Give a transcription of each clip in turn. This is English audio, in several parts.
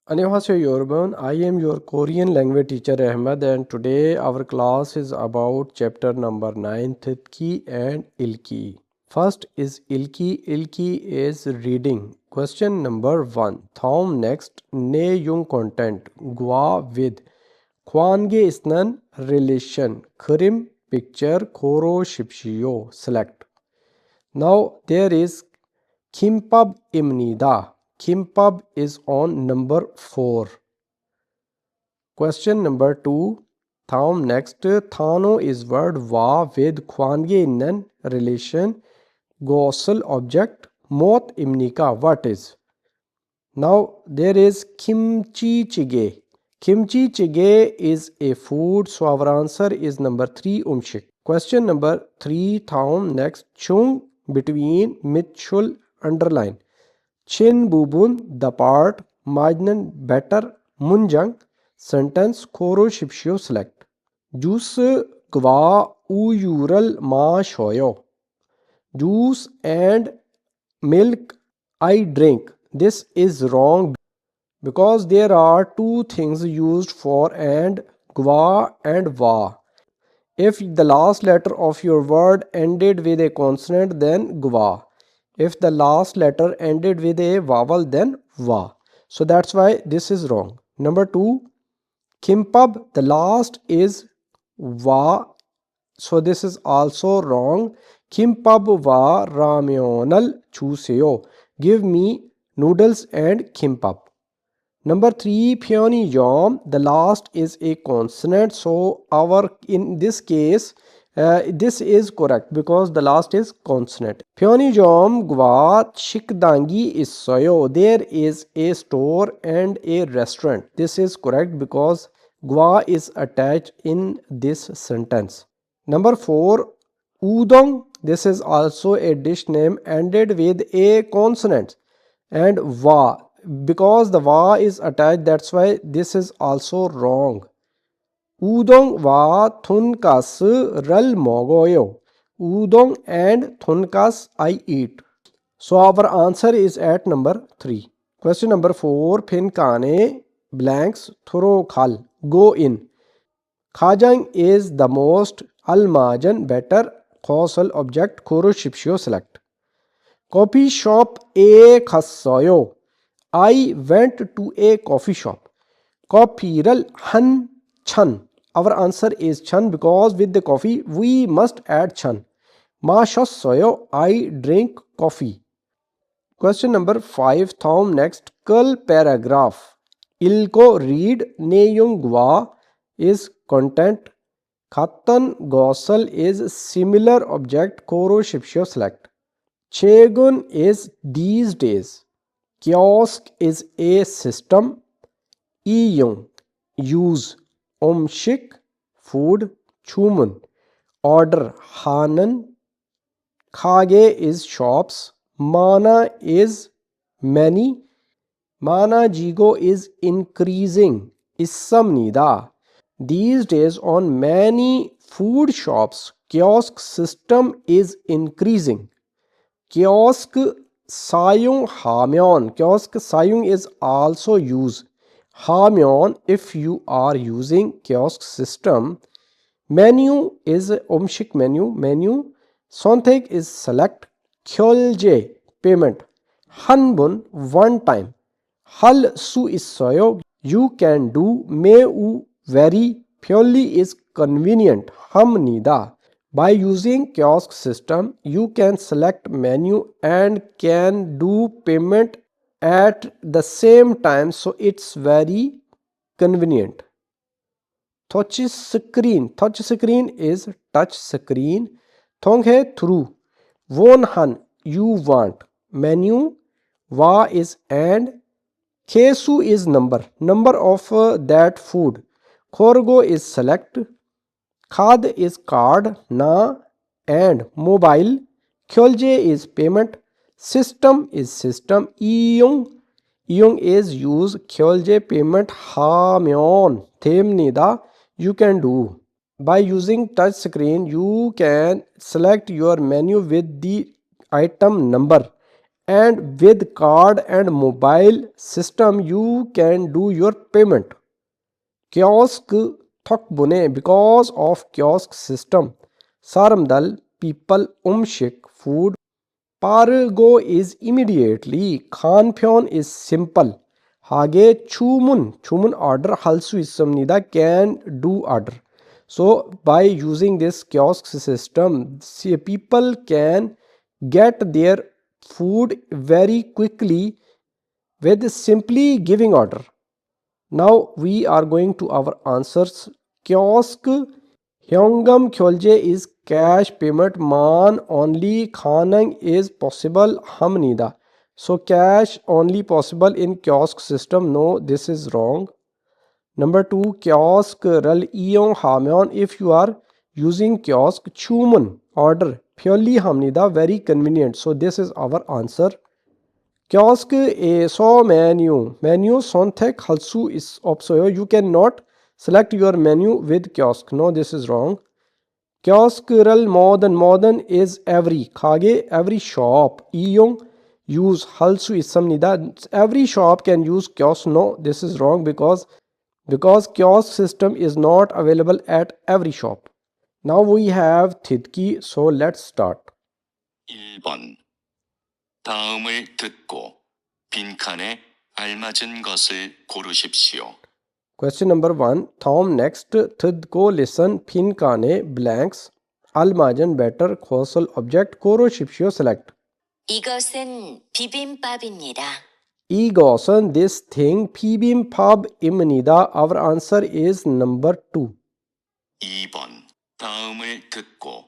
Annyeonghaseyo everyone. I am your Korean language teacher Ahmed, and today our class is about chapter number 9 듣기 and 읽기. First is 읽기. 읽기 is reading. Question number 1. Thom next ne yung content gua with Kwange isnan relation Krim picture Koro shipshio select. Now there is Kimpab imnida. Kimpab is on number 4. Question number 2. Thom next. Thano is word va with Kwange inan relation. Gosal object. Mot imnika. What is? Now there is kimchi jjigae. Kimchi jjigae is a food. So our answer is number 3 umshik. Question number 3. Thom next. Chung between mitchul underline. Chin bubun the part. Majnan better. Munjang sentence koro shipshio select. Juice gwa uyural ma shoyo. Juice and milk I drink. This is wrong because there are two things used for and gwa and va. If the last letter of your word ended with a consonant, then gwa. If the last letter ended with a vowel, then va. So that's why this is wrong. Number 2, kimpab, the last is va. So this is also wrong. Kimpab va ramyonal chuseo. Give me noodles and kimpab. Number 3, Pyoni Yom, the last is a consonant. So in this case, this is correct because the last is consonant. Pyoni Yom Gwa Shikdangi is soyo. There is a store and a restaurant. This is correct because Gwa is attached in this sentence. Number 4, Udong. This is also a dish name ended with a consonant and va. Because the va is attached, that's why this is also wrong. Udong va thunkas ral mogoyo. Udong and thunkas I eat. So our answer is at number 3. Question number 4. Phinkane blanks thuro khal. Go in. Khajang is the most. Almajan better. Causal object. Koro shipshio select. Coffee shop a khassoyo. I went to a coffee shop. Kophiral han chan. Our answer is chan because with the coffee we must add chan. Ma soyo. I drink coffee. Question number 5. Thom next. Kal paragraph. Ilko read. Neyung gwa is content. Khatan gosal is similar object. Koro shipshio select. Chegun is these days. Kiosk is a system. Iyung use. Omshik food. Chumun order. Hanan khage is shops. Mana is many. Mana jigo is increasing. Issam nida. These days on many food shops kiosk system is increasing. Kiosk sayung hamyon. Kiosk sayung is also used. Hamyon if you are using kiosk system. Menu is omshik menu. Menu. Sontek is select. Kyolje payment. Hanbun one time. Hal su is soyo. You can do. Meu very. Purely is convenient. Ham nida. By using kiosk system, you can select menu and can do payment at the same time. So it's very convenient. Touch screen. Touch screen is touch screen. Thonghe through. Won han you want. Menu. Wa is and. Kesu is number. Number of that food. Khorgo is select. Khad is card. Na and mobile. Kyolje is payment. System is system. Iyung is use. Kyolje payment. Hamyon them nida. You can do. By using touch screen, you can select your menu with the item number and with card and mobile system you can do your payment. Kiosk thokbune because of kiosk system. Saramdal people umshik food. Pargo is immediately. Khanpyeon is simple. Hage chumun order halsu isamnida can do order. So by using this kiosk system, people can get their food very quickly with simply giving order. Now we are going to our answers. Kiosk Hyongam Kyolje is cash payment. Man only Khanang is possible. Hamnida. So cash only possible in kiosk system. No, this is wrong. Number 2, kiosk ral iyong hamyon. If you are using kiosk, chumun order purely hamnida, very convenient. So this is our answer. Kiosk a so menu sontek halsu is opsoyo. You cannot select your menu with kiosk. No, this is wrong. Kiosk ral modern is every. Khage every shop. Iyong use halsu is samnida. Every shop can use kiosk. No, this is wrong because kiosk system is not available at every shop. Now we have Thidki, so let's start. 1번. 다음을 듣고 빈칸에 알맞은 것을 고르십시오. Question number 1. Thom next Thidko listen Pinkane blanks Almajan better causal object Koro Shipshio select. 이것은 비빔밥입니다. Igosan this thing Pibimpab imnida. Our answer is number 2. 2번. 다음을 듣고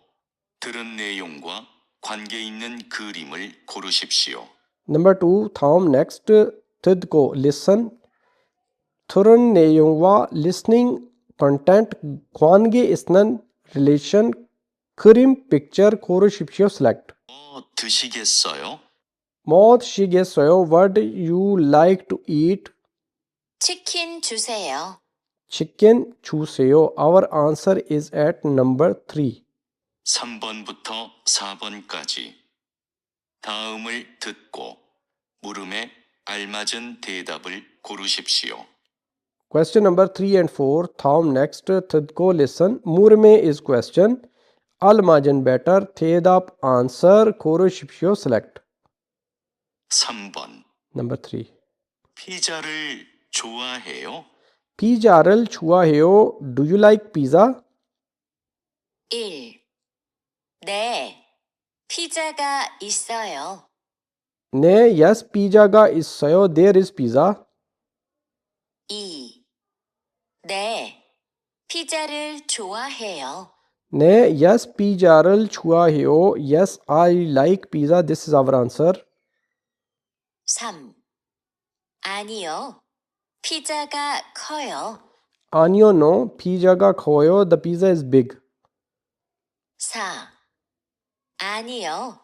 들은 내용과 관계 있는 그림을 고르십시오. Number 2. Thom next Thidko listen Thurun neyungwa listening content Kwange isnan relation Krim picture Koro Shipshio select. 드시겠어요? Mod shigesoyo, what do you like to eat? 치킨 주세요. Chicken chuseyo. Our answer is at number 3. 3번부터 4번까지 다음을 듣고 물음에 알맞은 대답을 고르십시오. Question number 3 and 4. Thom next Thidko listen. Murme is question. Almajan better. Thedap answer. Koro Shipshio select. 3번. Number 3. 피자를 좋아해요? Pijaral chuaheo. Do you like pizza? 1. 네, 피자가 있어요. Ne, yes, pijaga is sayo. There is pizza. 2. 네, 피자를 좋아해요. Ne, yes, pijaral chuaheo. Yes, I like pizza. This is our answer. 3. 아니요, 피자가 커요. Anyo no, pijaga khoyo. The pizza is big. 4. 아니요,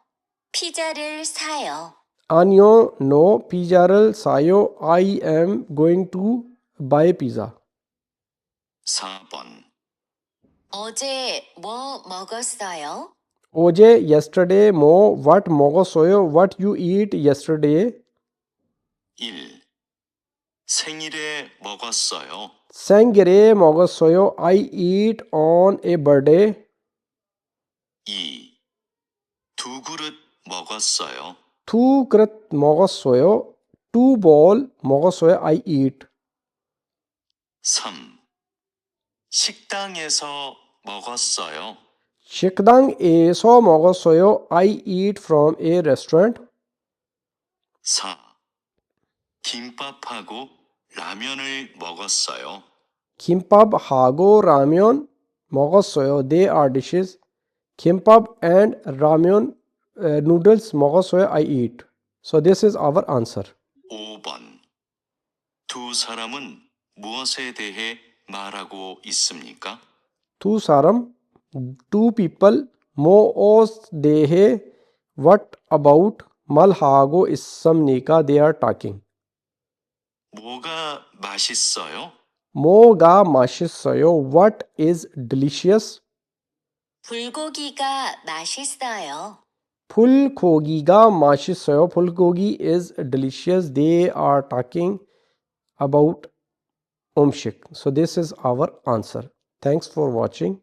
피자를 사요. Anyo no, pijaral sayo. I am going to buy pizza. 4번. 어제 뭐 먹었어요? Oje, yesterday, mo, what mogosoyo, what you eat yesterday? 1. 생일에 먹었어요. Sangere mogosoyo, I eat on a birthday. 2. 두 그릇 먹었어요. Two krat mogosoyo, two bowl mogosoyo, I eat. 3. 식당에서 먹었어요. Shikdang eso mogosoyo, I eat from a restaurant. 4. 김밥하고 라면을 먹었어요. Kimbap hago ramyeon mogosoyo, they are dishes. Kimbap and ramyeon noodles mogosoyo, I eat. So this is our answer. 5번. 두 사람은 무엇에 대해 말하고 있습니까? Two saram, two people, mo os dehe, what about malhago issamnika, they are talking. 뭐가 맛있어요? Moga mashisayo, what is delicious? 불고기가 맛있어요. 불고기가 맛있어요. 불고기 is delicious. They are talking about umshik. So this is our answer. Thanks for watching.